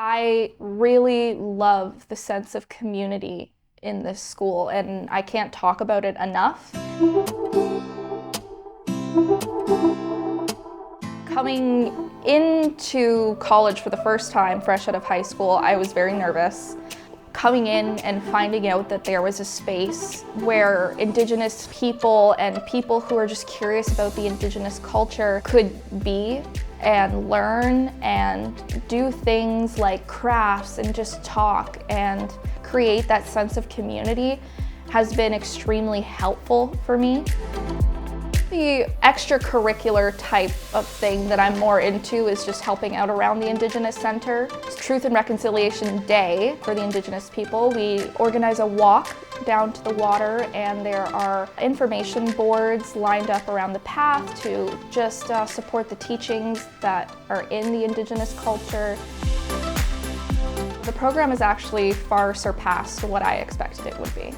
I really love the sense of community in this school, and I can't talk about it enough. Coming into college for the first time, fresh out of high school, I was very nervous. Coming in and finding out that there was a space where Indigenous people and people who are just curious about the Indigenous culture could be and learn and do things like crafts and just talk and create that sense of community has been extremely helpful for me. The extracurricular type of thing that I'm more into is just helping out around the Indigenous Center. It's Truth and Reconciliation Day for the Indigenous people. We organize a walk down to the water, and there are information boards lined up around the path to just support the teachings that are in the Indigenous culture. The program has actually far surpassed what I expected it would be.